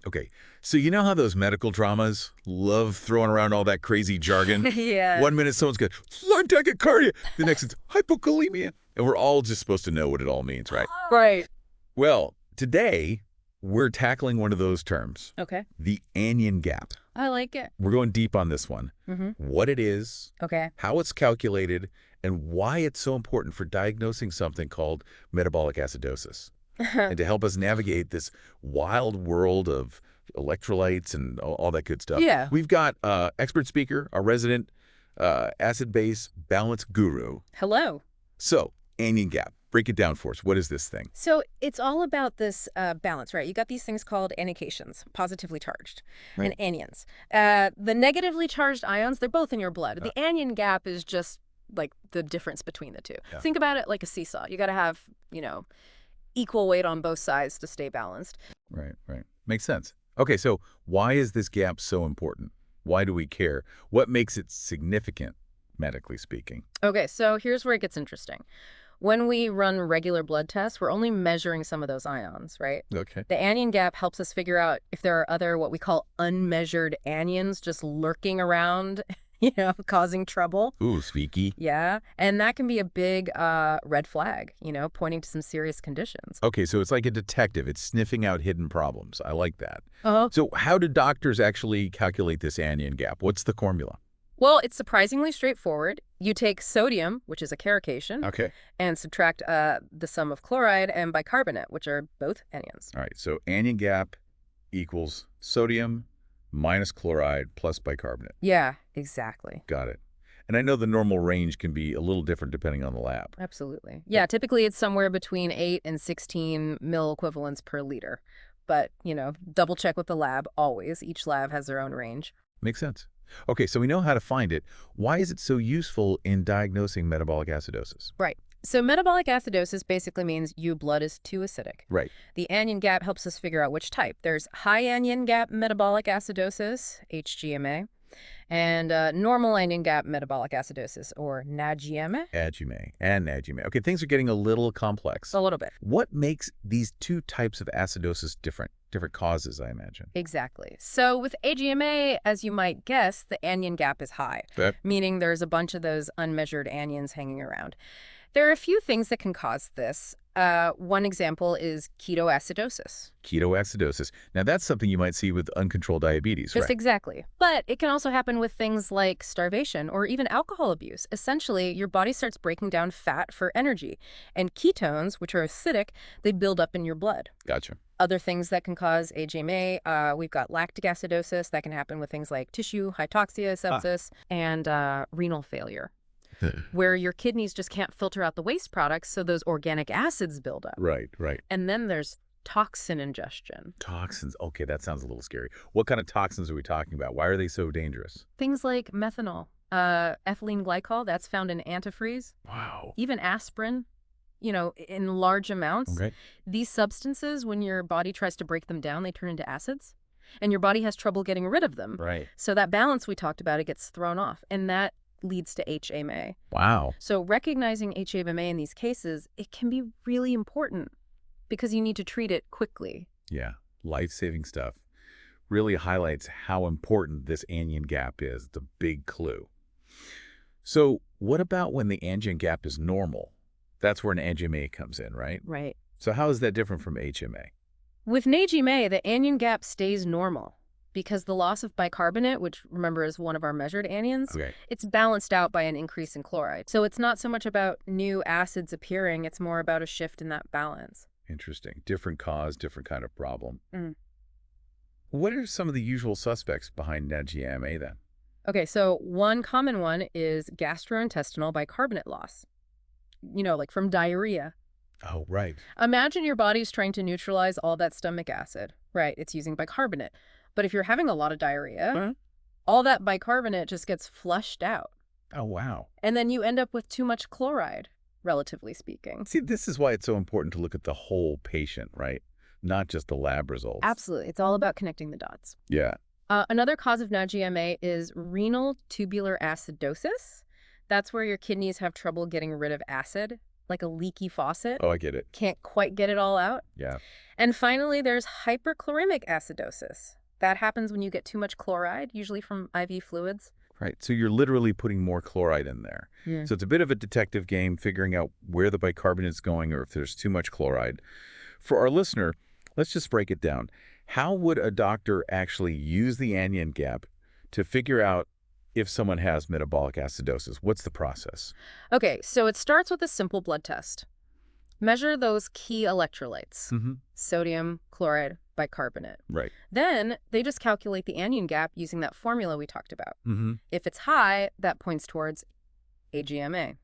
Okay, so you know how those medical dramas love throwing around all that crazy jargon? Yeah. One minute someone's got lung tachycardia, the next it's hypokalemia, and we're all just supposed to know what it all means, right? Right. Well, today we're tackling one of those terms, Okay. the anion gap. I like it. We're going deep on this one. What it is, Okay. how it's calculated, and why it's so important for diagnosing something called metabolic acidosis. And to help us navigate this wild world of electrolytes and all that good stuff. Yeah. We've got expert speaker, our resident acid-base balance guru. Hello. So, anion gap. Break it down for us. What is this thing? So it's all about this balance, right? You got these things called anications, positively charged, Right. and anions. The negatively charged ions, they're both in your blood. The anion gap is just like the difference between the two. Yeah. Think about it like a seesaw. You got to have, equal weight on both sides to stay balanced. Right, right. Makes sense. Okay, so why is this gap so important? Why do we care? What makes it significant, medically speaking? Okay, so here's where it gets interesting. When we run regular blood tests, we're only measuring some of those ions, right? Okay. The anion gap helps us figure out if there are other what we call unmeasured anions just lurking around, causing trouble. Ooh, speaky. Yeah, and that can be a big red flag, pointing to some serious conditions. Okay, so it's like a detective. It's sniffing out hidden problems. I like that. Uh-huh. So how do doctors actually calculate this anion gap? What's the formula? Well, it's surprisingly straightforward. You take sodium, which is a carication, Okay. and subtract the sum of chloride and bicarbonate, which are both anions. All right, so anion gap equals sodium minus chloride plus bicarbonate. Yeah, exactly. Got it. And I know the normal range can be a little different depending on the lab. Absolutely. Yeah, typically it's somewhere between 8 and 16 mil equivalents per liter. But, double check with the lab always. Each lab has their own range. Makes sense. Okay, so we know how to find it. Why is it so useful in diagnosing metabolic acidosis? Right. So metabolic acidosis basically means your blood is too acidic. Right. The anion gap helps us figure out which type. There's high anion gap metabolic acidosis, HGMA, and normal anion gap metabolic acidosis, or NAGMA. NAGMA. Okay, things are getting a little complex. A little bit. What makes these two types of acidosis different? Different causes, I imagine. Exactly. So with AGMA, as you might guess, the anion gap is high, meaning there's a bunch of those unmeasured anions hanging around. There are a few things that can cause this. One example is ketoacidosis. Ketoacidosis. Now, that's something you might see with uncontrolled diabetes, Just right? exactly. But it can also happen with things like starvation or even alcohol abuse. Essentially, your body starts breaking down fat for energy. And ketones, which are acidic, they build up in your blood. Gotcha. Other things that can cause AGMA, we've got lactic acidosis. That can happen with things like tissue hypoxia, sepsis, and renal failure, where your kidneys just can't filter out the waste products, so those organic acids build up. Right, right. And then there's toxin ingestion. Toxins. Okay, that sounds a little scary. What kind of toxins are we talking about? Why are they so dangerous? Things like methanol, ethylene glycol, that's found in antifreeze, Wow. even aspirin, in large amounts. Okay. These substances, when your body tries to break them down, they turn into acids, and your body has trouble getting rid of them. Right. So that balance we talked about, it gets thrown off, and that leads to HMA. Wow. So recognizing HMA in these cases, it can be really important because you need to treat it quickly. Yeah. Life-saving stuff. Really highlights how important this anion gap is, the big clue. So what about when the anion gap is normal? That's where an AGMA comes in, right? Right. So how is that different from HMA? With NAGMA, the anion gap stays normal because the loss of bicarbonate, which remember is one of our measured anions, Okay. it's balanced out by an increase in chloride. So it's not so much about new acids appearing, it's more about a shift in that balance. Interesting. Different cause, different kind of problem. Mm. What are some of the usual suspects behind NAGMA then? Okay, so one common one is gastrointestinal bicarbonate loss, like from diarrhea. Oh, right. Imagine your body's trying to neutralize all that stomach acid. Right, it's using bicarbonate. But if you're having a lot of diarrhea, all that bicarbonate just gets flushed out. Oh, wow. And then you end up with too much chloride, relatively speaking. See, this is why it's so important to look at the whole patient, right? Not just the lab results. Absolutely. It's all about connecting the dots. Yeah. Another cause of NAGMA is renal tubular acidosis. That's where your kidneys have trouble getting rid of acid, like a leaky faucet. Oh, I get it. Can't quite get it all out. Yeah. And finally, there's hyperchloremic acidosis. That happens when you get too much chloride, usually from IV fluids. Right. So you're literally putting more chloride in there. Yeah. So it's a bit of a detective game, figuring out where the bicarbonate's going or if there's too much chloride. For our listener, let's just break it down. How would a doctor actually use the anion gap to figure out if someone has metabolic acidosis? What's the process? Okay, so it starts with a simple blood test. Measure those key electrolytes, sodium, chloride, bicarbonate. Right. Then they just calculate the anion gap using that formula we talked about. If it's high, that points towards AGMA,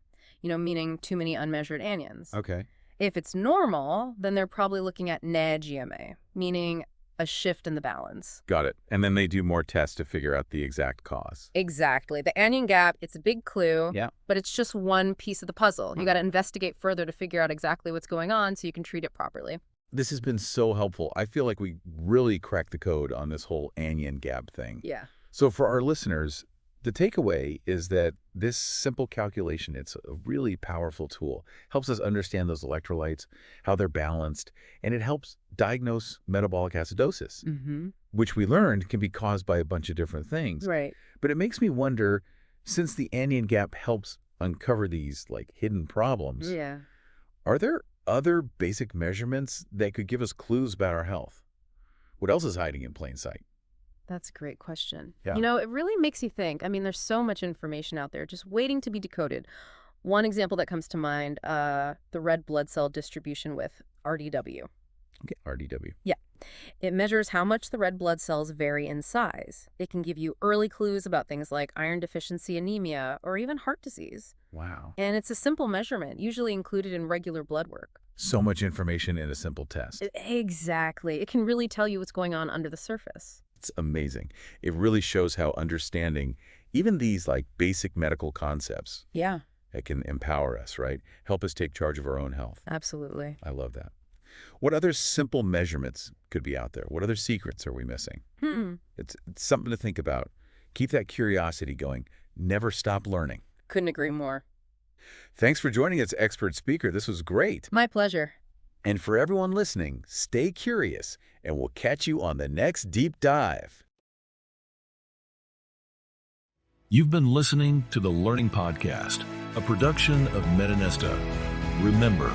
meaning too many unmeasured anions. Okay. If it's normal, then they're probably looking at NAGMA, meaning a shift in the balance. Got it. And then they do more tests to figure out the exact cause. Exactly. The anion gap, it's a big clue, Yeah. but it's just one piece of the puzzle. You got to investigate further to figure out exactly what's going on so you can treat it properly. This has been so helpful. I feel like we really cracked the code on this whole anion gap thing. Yeah. So for our listeners, the takeaway is that this simple calculation, it's a really powerful tool. Helps us understand those electrolytes, how they're balanced, and it helps diagnose metabolic acidosis, which we learned can be caused by a bunch of different things. Right. But it makes me wonder, since the anion gap helps uncover these hidden problems, Yeah. are there other basic measurements that could give us clues about our health? What else is hiding in plain sight? That's a great question. Yeah. It really makes you think. I mean, there's so much information out there just waiting to be decoded. One example that comes to mind, the red blood cell distribution with RDW. Okay, RDW. Yeah. It measures how much the red blood cells vary in size. It can give you early clues about things like iron deficiency anemia or even heart disease. Wow. And it's a simple measurement, usually included in regular blood work. So much information in a simple test. Exactly. It can really tell you what's going on under the surface. It's amazing. It really shows how understanding even these basic medical concepts Yeah, that can empower us, right? Help us take charge of our own health. absolutely. I love that. What other simple measurements could be out there? What other secrets are we missing? It's something to think about. Keep that curiosity going. Never stop learning. Couldn't agree more. Thanks for joining us, expert speaker. This was great. My pleasure. And for everyone listening, stay curious, and we'll catch you on the next deep dive. You've been listening to the Learning Podcast, a production of metaNESTA. Remember,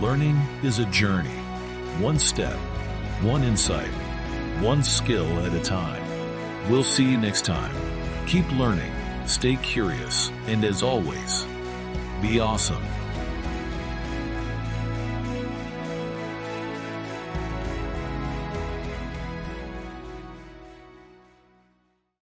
learning is a journey, one step, one insight, one skill at a time. We'll see you next time. Keep learning, stay curious, and as always, be awesome.